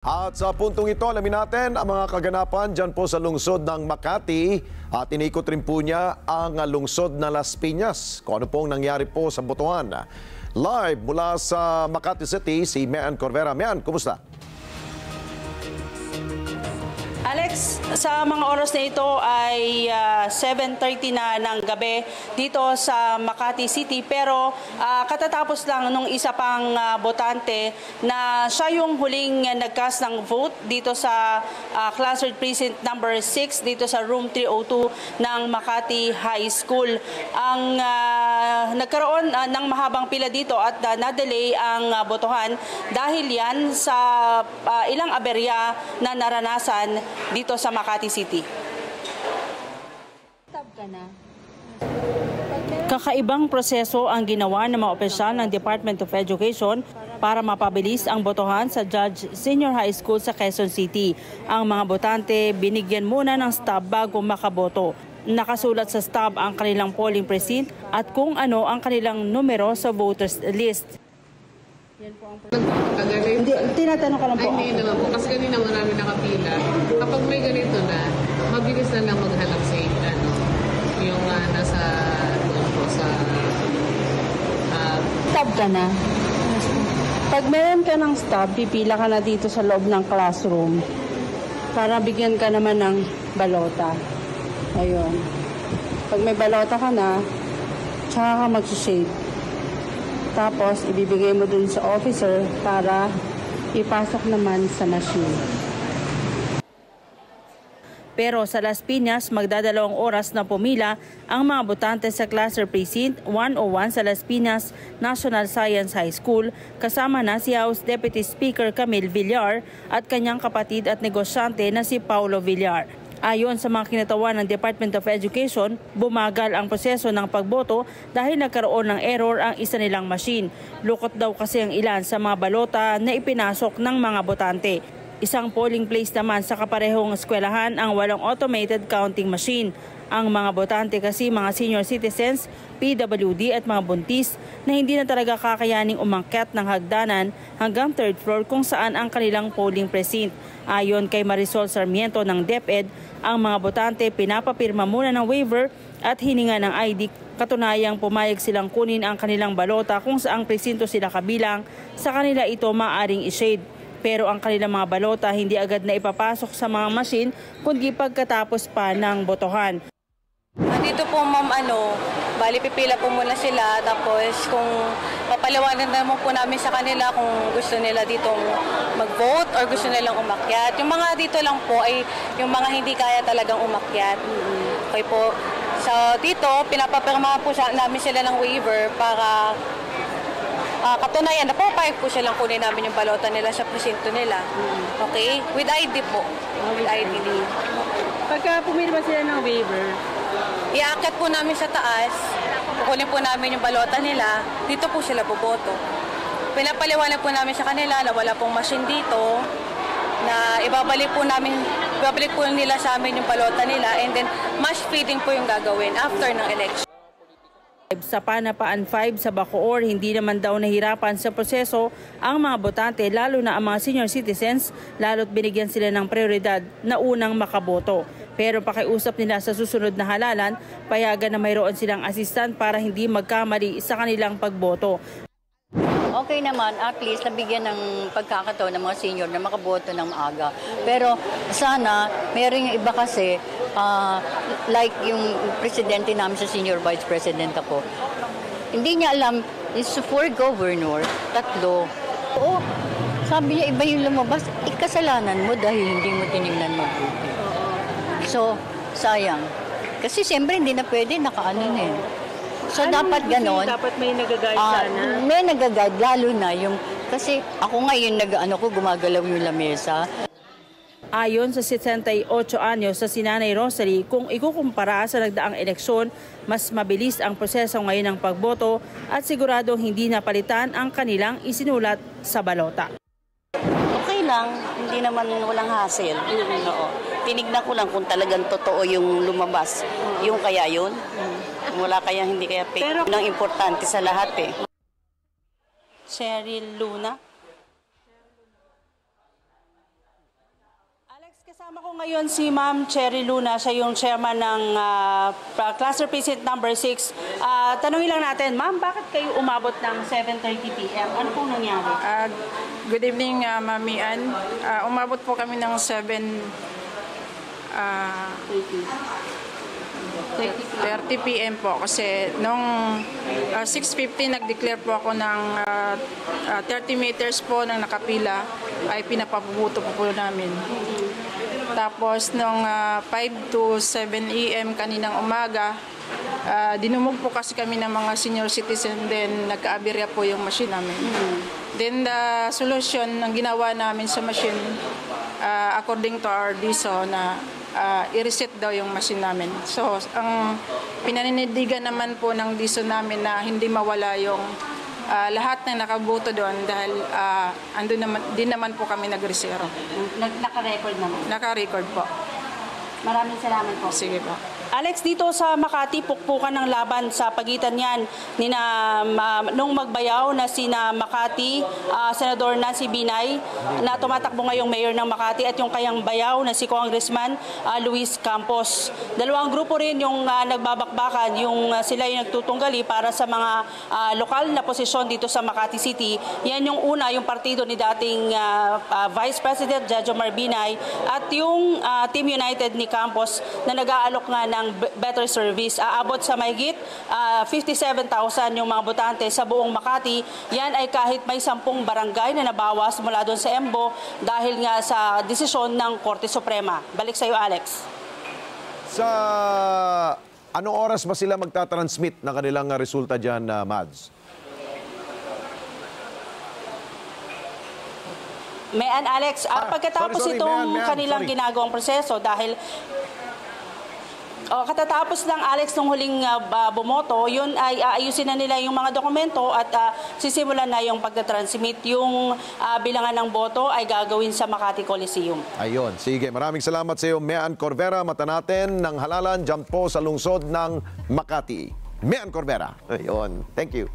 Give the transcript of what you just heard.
At sa puntong ito, alamin natin ang mga kaganapan dyan po sa lungsod ng Makati at inikot rin po niya ang lungsod na Las Piñas. Kung ano pong nangyari po sa Butuan. Live mula sa Makati City, si Mean Corvera. Mean, kumusta? Alex, sa mga oras na ito ay 7:30 na ng gabi dito sa Makati City, pero katatapos lang nung isa pang botante na siya yung huling nagcast ng vote dito sa Clustered Precinct number 6 dito sa room 302 ng Makati High School. Ang nagkaroon ng mahabang pila dito at na-delay ang botohan dahil yan sa ilang aberya na naranasan dito sa Makati City. Kakaibang proseso ang ginawa ng mga opisyal ng Department of Education para mapabilis ang botohan sa Judge Senior High School sa Quezon City. Ang mga botante binigyan muna ng stub bago makaboto. Nakasulat sa stub ang kanilang polling precinct at kung ano ang kanilang numero sa voters list. Yan po ang hindi, tinatanong ka lang po. Ay, hindi naman po. Kasi kanina marami nakapila. Kapag may ganito na, mabilis na lang maghanap sa yung nasa doon po sa stub ka na. Pag meron ka ng stub, pipila ka na dito sa loob ng classroom para bigyan ka naman ng balota. Ayun. Pag may balota ka na, tsaka ka mag-shade. Tapos, ibibigay mo dun sa officer para ipasok naman sa machine. Pero sa Las Piñas, magdadalawang oras na pumila ang mga botante sa Cluster Precinct 101 sa Las Piñas National Science High School, kasama na si House Deputy Speaker Camille Villar at kanyang kapatid at negosyante na si Paulo Villar. Ayon sa mga kinatawan ng Department of Education, bumagal ang proseso ng pagboto dahil nagkaroon ng error ang isa nilang machine. Lukot daw kasi ang ilan sa mga balota na ipinasok ng mga botante. Isang polling place naman sa kaparehong eskwelahan ang walang automated counting machine. Ang mga botante kasi mga senior citizens, PWD at mga buntis na hindi na talaga kakayaning umakyat ng hagdanan hanggang third floor kung saan ang kanilang polling precinct. Ayon kay Marisol Sarmiento ng DepEd, ang mga botante pinapapirma muna ng waiver at hininga ng ID. Katunayang pumayag silang kunin ang kanilang balota kung saang presinto sila kabilang, sa kanila ito maaaring i-shade. Pero ang kanilang mga balota hindi agad na ipapasok sa mga machine kundi pagkatapos pa ng botohan. Dito po ma'am, bali pipila po muna sila, tapos kung papaliwanan naman po namin sa kanila kung gusto nila ditong mag-vote or gusto nilang umakyat. Yung mga dito lang po ay yung mga hindi kaya talagang umakyat. Okay po. So dito, pinapapirma po namin sila ng waiver para katunayan na papayag po silang kunin namin yung balota nila sa presinto nila. Okay? With ID po. With ID. Pagka pumirma sila ng waiver, iaakit po namin sa taas, kukunin po namin yung balota nila, dito po sila boboto. Pinapaliwanag po namin sa kanila na wala pong machine dito, na ibabalik po nila sa amin yung balota nila, and then mass feeding po yung gagawin after ng election. Sa Panapaan 5 sa Bacoor, hindi naman daw nahirapan sa proseso ang mga botante, lalo na ang mga senior citizens, lalo't binigyan sila ng prioridad na unang makaboto. Pero pakiusap nila sa susunod na halalan, payagan na mayroon silang assistant para hindi magkamali sa kanilang pagboto. Okay naman, at least nabigyan ng pagkakataon ng mga senior na makaboto ng maaga. Pero sana, mayroon yung iba kasi, like yung presidente namin sa senior vice president ako, hindi niya alam, is 4 governor, 3. Oo, sabi niya iba yung lumabas, ikasalanan mo dahil hindi mo tinignan mabuti. So, sayang. Kasi siyempre hindi na pwede, nakaano na eh. So dapat ganon. Dapat may nag-guide sana. May nag-guide, lalo na yung, kasi ako ngayon gumagalaw yung lamesa. Ayon sa 78 anyos sa Sinanay Rosary, kung ikukumpara sa nagdaang eleksyon, mas mabilis ang proseso ngayon ng pagboto at siguradong hindi napalitan ang kanilang isinulat sa balota. Okay lang, hindi naman walang hassle. Oo. Tinignan ko lang kung talagang totoo yung lumabas. Yung kaya yun. Wala kaya hindi kaya fake. Pero ang importante sa lahat eh. Cheryl Luna. Alex, kasama ko ngayon si Ma'am Cherry Luna. Siya yung chairman ng Cluster Precinct number 6. Tanungin lang natin, Ma'am, bakit kayo umabot ng 7:30 p.m.? Ano pong nangyari? Good evening, Mami Ann. Umabot po kami ng 30 p.m. po kasi nung 6:50 nag-declare po ako ng 30 meters po ng nakapila ay pinapabubuto po namin. Tapos nung 5 to 7 a.m. kaninang umaga, dinumog po kasi kami ng mga senior citizen, then nagka-aberya po yung machine namin. Then the solution ng ginawa namin sa machine, according to our DISO, na i-reset daw yung machine namin. So, ang pinaninindigan naman po ng DISO namin na hindi mawala yung lahat ng nakaboto doon dahil din naman po kami nag-resero. Naka-record naman? Naka-record po. Maraming salamat po. Sige po. Alex, dito sa Makati, pukpukan ng laban sa pagitan niyan nung magbayaw na sina Makati, Senador Nancy Binay, na tumatakbo ngayong mayor ng Makati, at yung kayang bayaw na si Congressman Luis Campos. Dalawang grupo rin yung nagbabakbakan, sila yung nagtutunggali para sa mga lokal na posisyon dito sa Makati City. Yan yung una, yung partido ni dating Vice President Jejomar Binay at yung Team United ni Campos na nag-aalok nga ng better service. Aabot sa mahigit 57,000 yung mga botante sa buong Makati. Yan ay kahit may 10 barangay na nabawas mula doon sa Embo dahil nga sa desisyon ng Korte Suprema. Balik sa iyo, Alex. Sa anong oras ba sila magtatransmit ng kanilang resulta dyan, Mads? Mayan, Alex, pagkatapos sorry, itong Mayan, kanilang sorry. ginagawang proseso dahil katatapos lang, Alex, nung huling bumoto, yun ay aayusin na nila yung mga dokumento at sisimulan na yung pagtatransmit. Yung bilangan ng boto ay gagawin sa Makati Coliseum. Ayun, sige. Maraming salamat sa iyo, Mean Corvera. Mata natin ng halalan dyan po sa lungsod ng Makati. Mean Corvera. Ayun, thank you.